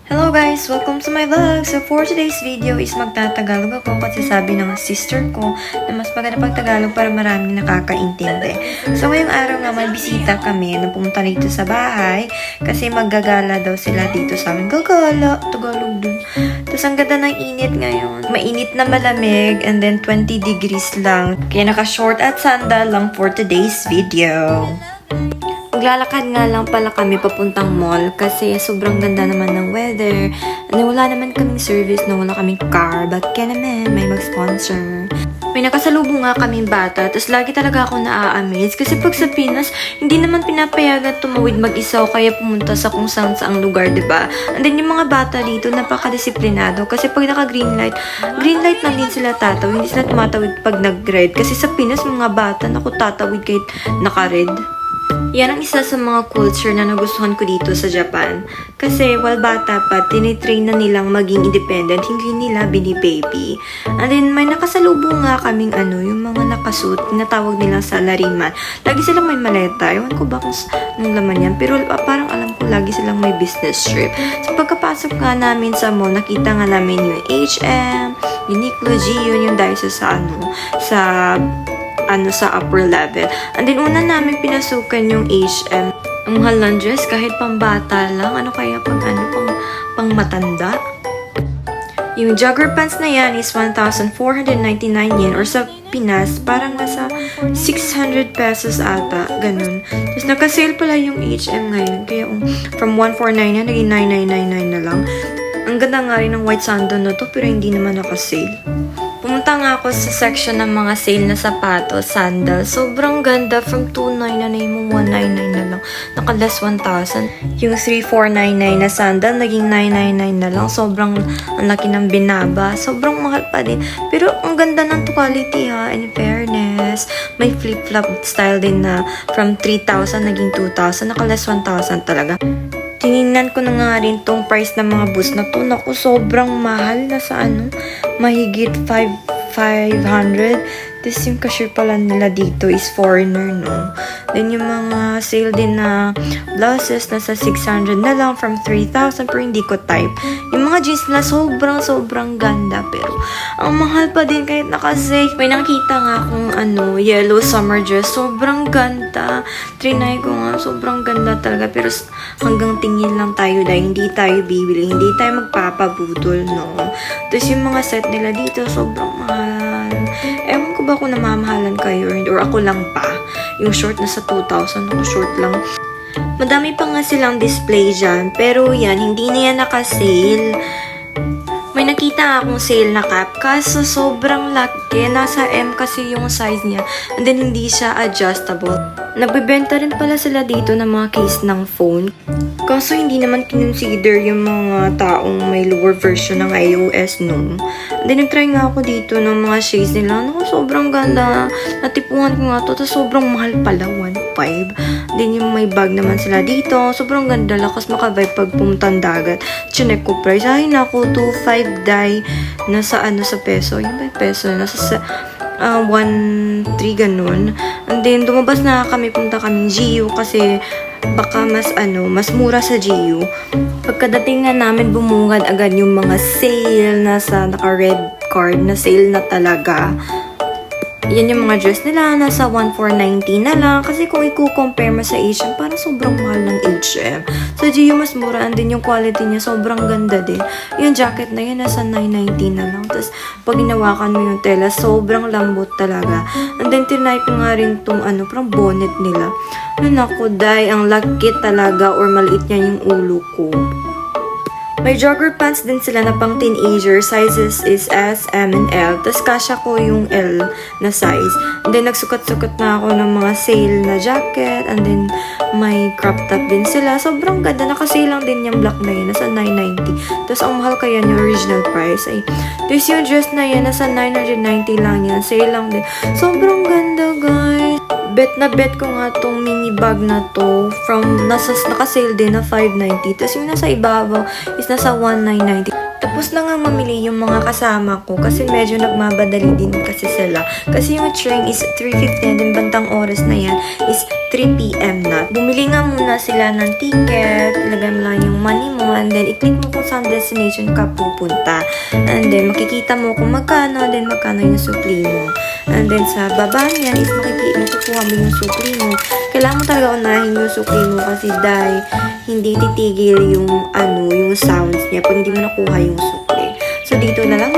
Hello guys! Welcome to my vlog! So for today's video is magtatagalog ako kasi sabi ng sister ko na mas maganda pag Tagalog para maraming nakakaintindi. So ngayong araw nga may bisita kami na pumunta dito sa bahay kasi maggagala daw sila dito sa amin. Gagala! Tagalog dun. Tapos ang ganda ng init ngayon. Mainit na malamig and then 20 degrees lang. Kaya naka-short at sandal lang for today's video. Maglalakad nga lang pala kami papuntang mall kasi sobrang ganda naman ng weather. And wala naman kaming service na wala kaming car. But kaya naman, may mag-sponsor. May nakasalubong nga kaming bata. Tapos lagi talaga ako na-amaze. Kasi pag sa Pinas, hindi naman pinapayagan tumawid mag-isa o kaya pumunta sa kung saan saang lugar, diba? And then yung mga bata dito, napaka-disiplinado. Kasi pag naka-green light lang din sila tatawid. Hindi sila tumatawid pag nag-red. Kasi sa Pinas, mga bata, naku, tatawid kahit naka-red. Yan ang isa sa mga culture na nagustuhan ko dito sa Japan. Kasi while bata pa, tinitrain na nilang maging independent, hindi nila bini-baby. And then may nakasalubong nga kaming yung mga nakasuit, tinatawag nilang salariman. Lagi silang may maleta. Ewan ko ba kung nung laman yan. Pero parang alam ko lagi silang may business trip. So pagkapasok nga namin sa mall, nakita nga namin yung H&M, Uniqlo, Gio, yung Daiso sa upper level. And then, una namin pinasukan yung H&M. Ang mahal ng dress, kahit pambata lang. Ano kaya pang matanda? Yung jogger pants na yan is 1,499 yen or sa Pinas, parang nasa 600 pesos ata. Ganun. Tapos, naka-sale pala yung H&M ngayon. Kaya, from 149 yan, naging 9999 na lang. Ang ganda nga rin ng white sandal na to, pero hindi naman naka-sale. Pumunta nga ako sa section ng mga sale na sapatos, sandals. Sobrang ganda. From 2,999 na yung 199 na lang. Naka-less 1,000. Yung 3,499 na sandal, naging 999 na lang. Sobrang ang laki ng binaba. Sobrang mahal pa din. Pero ang ganda ng quality ha. In fairness. May flip-flop style din na from 3,000 naging 2,000. Naka-less 1,000 talaga. Tinignan ko na nga rin tong price ng mga boots na to. Naku, sobrang mahal na sa mahigit 500. Tapos yung cashier pala nila dito is foreigner, no? Then yung mga sale din na blouses nasa 600 na lang from 3,000 pero hindi ko type. Yung mga jeans na sobrang ganda pero ang mahal pa din kahit naka-sale. May nakita nga akong yellow summer dress. Sobrang ganda. Trinay ko nga. Sobrang ganda talaga pero hanggang tingin lang tayo dahil hindi tayo bibili. Hindi tayo magpapabudol, no? Tapos yung mga set nila dito sobrang mahal. Ewan ko ba kung namamahalan kayo or ako lang pa. Yung short na sa 2,000, ako short lang. Madami pa nga silang display dyan. Pero yan, hindi na yan naka-sale. May nakita akong sale na cap. Kaso sobrang laki. Nasa M kasi yung size niya. And then hindi siya adjustable. Nagbebenta rin pala sila dito ng mga case ng phone. Kaso hindi naman kinonsider yung mga taong may lower version ng iOS, no? Then nag-try nga ako dito ng mga shades nila. Naku, sobrang ganda. Natipuhan ko nga to. Tapos sobrang mahal pala, 1.5. Then yung may bag naman sila dito. Sobrang ganda. Lakas makavibe pag pumuntang dagat. Chinek ko price. Ay, naku, 2.5 dye. Nasa sa peso. Yung may peso. Nasa 1.3 ganun. And then lumabas na kami, punta kaming GU kasi baka mas mura sa GU. Pagkadating nga namin, bumungad agad yung mga sale na sa naka-red card na sale na talaga. Yan yung mga dress nila, nasa 1,490 na lang. Kasi kung i-compare mo sa H&M, parang sobrang mahal ng H&M. Sa GU, mas mura. And din yung quality niya, sobrang ganda din. Yung jacket na yun, nasa 990 na lang. Tapos, pag hinawakan mo yung tela, sobrang lambot talaga. And then, tinry ko nga rin itong parang bonnet nila. Naku, day, ang laki talaga or maliit niya yung ulo ko. May jogger pants din sila na pang teenager. Sizes is S, M, and L. Tapos kasya ko yung L na size. And then nagsukat-sukat na ako ng mga sale na jacket. And then may crop top din sila. Sobrang ganda. Nakasale lang din yung black na yun. Nasa 990. Tapos ang mahal kaya yung original price ay. Tapos yung dress na yan, nasa 990 lang yan. Sale lang din. Sobrang ganda, guys. Bet na bet ko nga tong mini bag na to from nakasale din na 590. Tapos yung nasa ibabaw is nasa 1990. Tapos Tapos na nga mamili yung mga kasama ko kasi medyo nagmabadali din kasi sila. Kasi yung train is 3:50 and then bantang oras na yan is 3 p.m. na. Bumili nga muna sila ng ticket, ilagay mo lang yung money mo, and then i-click mo kung saan destination ka pupunta. And then makikita mo kung magkano, then magkano yung supli mo. And then sa baba niyan is makukuha mo yung supli mo. Kailangan mo talaga unahin yung supli mo kasi dahil hindi titigil yung yung sounds niya pag hindi mo nakuha yung supli. So dito na lang